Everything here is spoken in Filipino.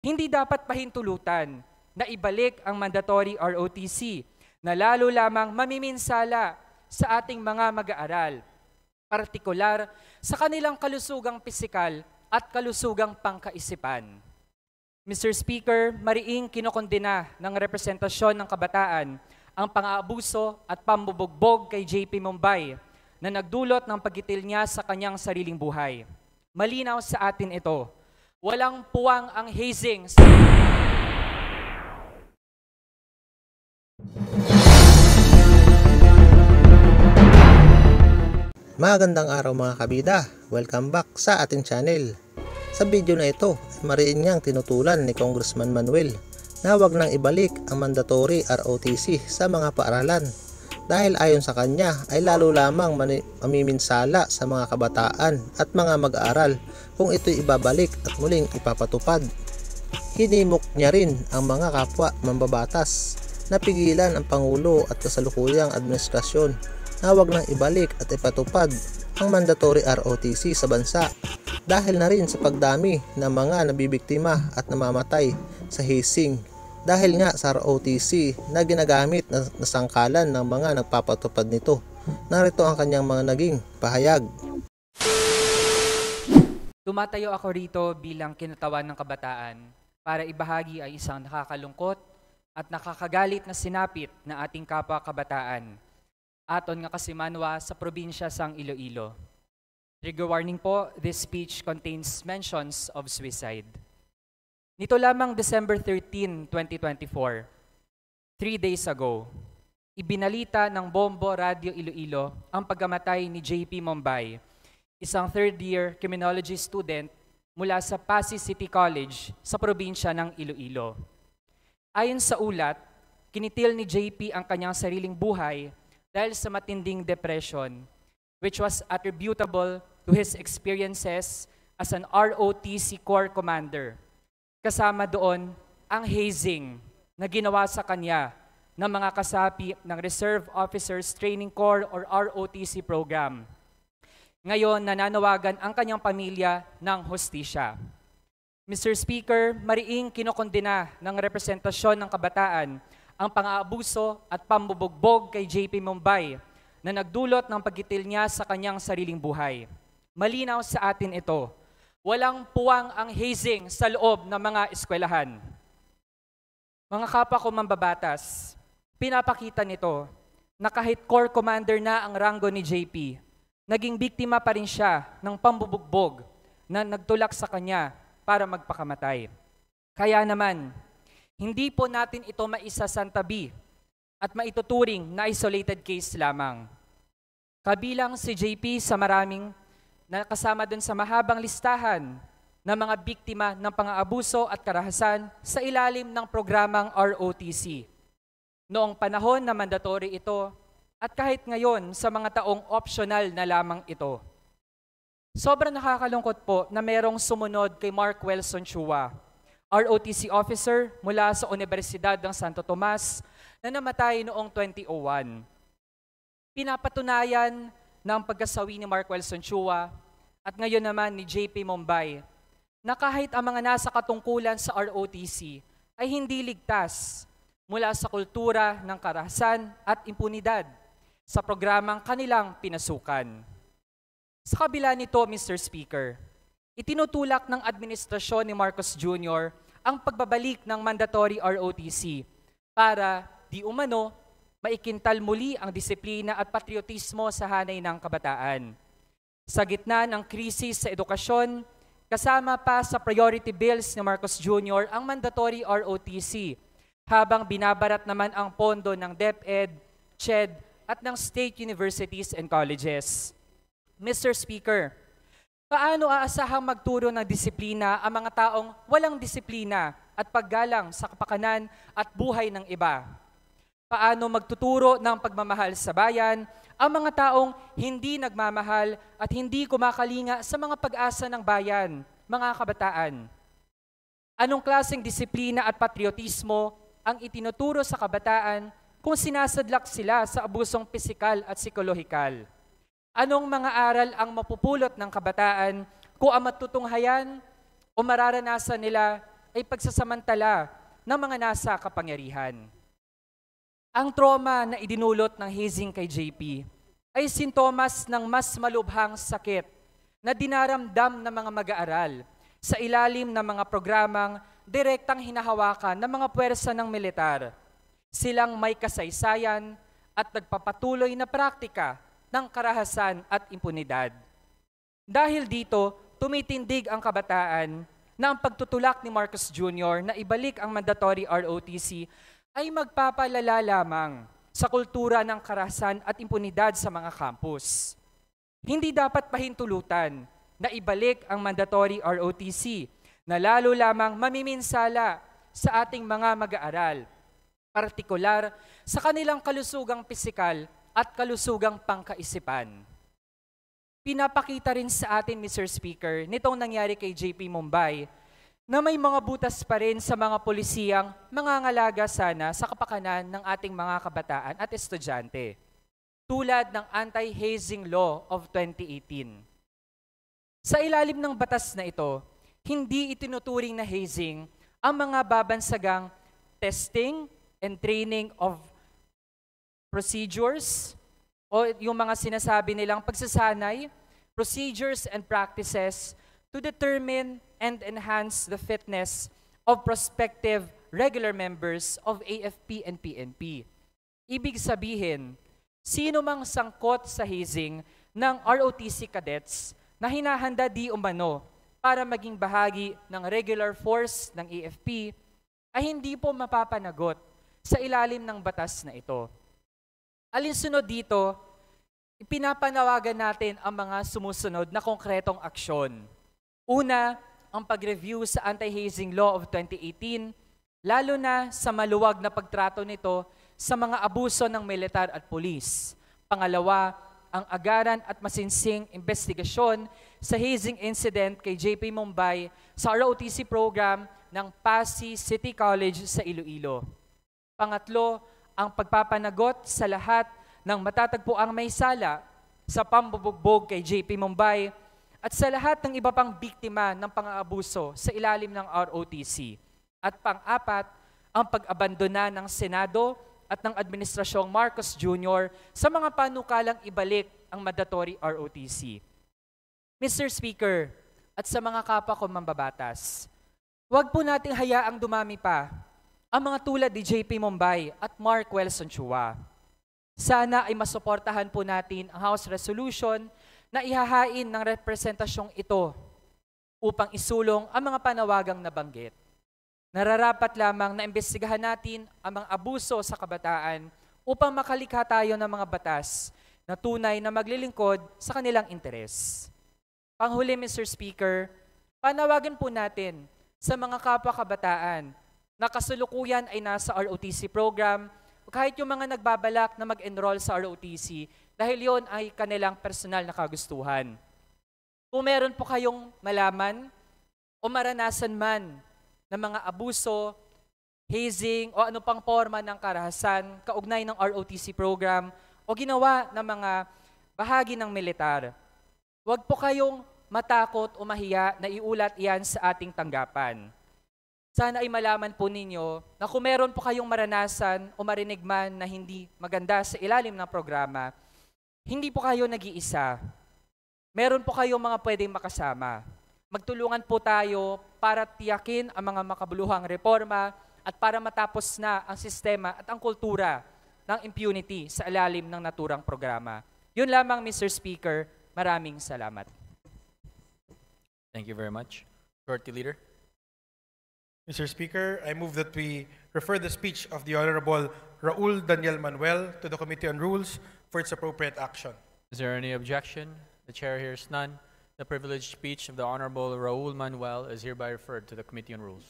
Hindi dapat pahintulutan na ibalik ang mandatory ROTC na lalo lamang mamiminsala sa ating mga mag-aaral, partikular sa kanilang kalusugang pisikal at kalusugang pangkaisipan. Mr. Speaker, mariing kinokondena ng representasyon ng kabataan ang pang-aabuso at pambubugbog kay JP Mombay na nagdulot ng paggitil niya sa kanyang sariling buhay. Malinaw sa atin ito, walang puwang ang hazing sa... Magandang araw mga kabida, welcome back sa ating channel. Sa video na ito, mariin niyang tinutulan ni Congressman Manuel na wag nang ibalik ang mandatory ROTC sa mga paaralan dahil ayon sa kanya ay lalo lamang mamiminsala sa mga kabataan at mga mag-aaral kung ito'y ibabalik at muling ipapatupad. Hinimok niya rin ang mga kapwa mambabatas na pigilan ang Pangulo at kasalukuyang administrasyon na wag nang ibalik at ipatupad ang mandatory ROTC sa bansa dahil na rin sa pagdami ng mga nabibiktima at namamatay sa hazing dahil nga sa ROTC na ginagamit na sangkalan ng mga nagpapatupad nito. Narito ang kanyang mga naging pahayag. Tumatayo ako rito bilang kinatawan ng kabataan para ibahagi ay isang nakakalungkot at nakakagalit na sinapit na ating kapwa kabataan aton nga Kasimanwa sa probinsya sang Iloilo. Trigger warning po, this speech contains mentions of suicide. Nito lamang December 13, 2024, 3 days ago, ibinalita ng Bombo Radio Iloilo ang pagkamatay ni JP Mombay, isang third-year criminology student mula sa Pasig City College sa probinsya ng Iloilo. Ayon sa ulat, kinitil ni JP ang kanyang sariling buhay dahil sa matinding depression, which was attributable to his experiences as an ROTC Corps commander. Kasama doon ang hazing na ginawa sa kanya ng mga kasapi ng Reserve Officers Training Corps or ROTC program. Ngayon, nananawagan ang kanyang pamilya ng hustisya. Mr. Speaker, mariing kinokondena ng representasyon ng kabataan ang pang-aabuso at pambubugbog kay JP Mombay na nagdulot ng paggitil niya sa kanyang sariling buhay. Malinaw sa atin ito, walang puwang ang hazing sa loob ng mga eskwelahan. Mga kapwa ko mambabatas, pinapakita nito na kahit Corps Commander na ang ranggo ni JP, naging biktima pa rin siya ng pambubugbog na nagtulak sa kanya para magpakamatay. Kaya naman, hindi po natin ito maisasantabi at maituturing na isolated case lamang. Kabilang si JP sa maraming nakasama dun sa mahabang listahan ng mga biktima ng pang-aabuso at karahasan sa ilalim ng programang ROTC. Noong panahon na mandatory ito at kahit ngayon sa mga taong optional na lamang ito. Sobrang nakakalungkot po na merong sumunod kay Mark Wilson Chua, ROTC officer mula sa Universidad ng Santo Tomas na namatay noong 2001. Pinapatunayan ng pagkasawi ni Mark Wilson Chua at ngayon naman ni JP Mombay na kahit ang mga nasa katungkulan sa ROTC ay hindi ligtas mula sa kultura ng karahasan at impunidad sa programang kanilang pinasukan. Sa kabila nito, Mr. Speaker, itinutulak ng administrasyon ni Marcos Jr. ang pagbabalik ng mandatory ROTC para di umano maikintal muli ang disiplina at patriotismo sa hanay ng kabataan. Sa gitna ng krisis sa edukasyon, kasama pa sa priority bills ni Marcos Jr. ang mandatory ROTC, habang binabarat naman ang pondo ng DepEd, CHED at ng state universities and colleges. Mr. Speaker, paano aasahang magturo ng disiplina ang mga taong walang disiplina at paggalang sa kapakanan at buhay ng iba? Paano magtuturo ng pagmamahal sa bayan ang mga taong hindi nagmamahal at hindi kumakalinga sa mga pag-asa ng bayan, mga kabataan? Anong klaseng disiplina at patriotismo ang itinuturo sa kabataan kung sinasadlak sila sa abusong pisikal at psikolohikal? Anong mga aral ang mapupulot ng kabataan kung ang matutunghayan o mararanasan nila ay pagsasamantala ng mga nasa kapangyarihan. Ang trauma na idinulot ng hazing kay JP ay sintomas ng mas malubhang sakit na dinaramdam ng mga mag-aaral sa ilalim ng mga programang direktang hinahawakan ng mga puwersa ng militar. Silang may kasaysayan at nagpapatuloy na praktika ng karahasan at impunidad. Dahil dito, tumitindig ang kabataan na ang pagtutulak ni Marcos Jr. na ibalik ang mandatory ROTC ay magpapalala lamang sa kultura ng karahasan at impunidad sa mga campus. Hindi dapat pahintulutan na ibalik ang mandatory ROTC na lalo lamang mamiminsala sa ating mga mag-aaral, partikular sa kanilang kalusugang pisikal at kalusugang pangkaisipan. Pinapakita rin sa atin, Mr. Speaker, nitong nangyari kay JP Mumbai, na may mga butas pa rin sa mga polisiyang mangangalaga sana sa kapakanan ng ating mga kabataan at estudyante, tulad ng Anti-Hazing Law of 2018. Sa ilalim ng batas na ito, hindi itinuturing na hazing ang mga babansagang testing and training of procedures o yung mga sinasabi nilang pagsasanay, procedures and practices to determine and enhance the fitness of prospective regular members of AFP and PNP. Ibig sabihin, sino mang sangkot sa hazing ng ROTC cadets na hinahanda di umano para maging bahagi ng regular force ng AFP ay hindi po mapapanagot sa ilalim ng batas na ito. Alinsunod dito, ipinapanawagan natin ang mga sumusunod na konkretong aksyon. Una, ang pag-review sa Anti-Hazing Law of 2018, lalo na sa maluwag na pagtrato nito sa mga abuso ng militar at pulis. Pangalawa, ang agaran at masinsing investigasyon sa hazing incident kay JP Mumbai sa ROTC program ng Pasig City College sa Iloilo. Pangatlo, ang pagpapanagot sa lahat ng matatagpuang may sala sa pambubugbog kay JP Mumbai at sa lahat ng iba pang biktima ng pang-aabuso sa ilalim ng ROTC. At pang-apat, ang pag-abandona ng Senado at ng Administrasyong Marcos Jr. sa mga panukalang ibalik ang mandatory ROTC. Mr. Speaker, at sa mga kapwa ko mambabatas, huwag po nating hayaang dumami pa ang mga tulad ni JP Mumbai at Mark Welson Chua. Sana ay masuportahan po natin ang House Resolution na ihahain ng representasyong ito upang isulong ang mga panawagang nabanggit. Nararapat lamang na imbestigahan natin ang mga abuso sa kabataan upang makalikha tayo ng mga batas na tunay na maglilingkod sa kanilang interes. Panghuli, Mr. Speaker, panawagan po natin sa mga kapwa kabataan na kasalukuyan ay nasa ROTC program, kahit yung mga nagbabalak na mag-enroll sa ROTC dahil yon ay kanilang personal na kagustuhan. Kung meron po kayong malaman o maranasan man ng mga abuso, hazing o ano pang forma ng karahasan kaugnay ng ROTC program o ginawa ng mga bahagi ng militar, huwag po kayong matakot o mahiya na iulat iyan sa ating tanggapan. Sana ay malaman po ninyo na kung meron po kayong maranasan o marinig man na hindi maganda sa ilalim ng programa, hindi po kayo nag-iisa. Meron po kayong mga pwedeng makasama. Magtulungan po tayo para tiyakin ang mga makabuluhang reforma at para matapos na ang sistema at ang kultura ng impunity sa ilalim ng naturang programa. Yun lamang, Mr. Speaker. Maraming salamat. Thank you very much. Majority Leader. Mr. Speaker, I move that we refer the speech of the Honorable Raul Daniel Manuel to the Committee on Rules for its appropriate action. Is there any objection? The chair hears none. The privileged speech of the Honorable Raul Manuel is hereby referred to the Committee on Rules.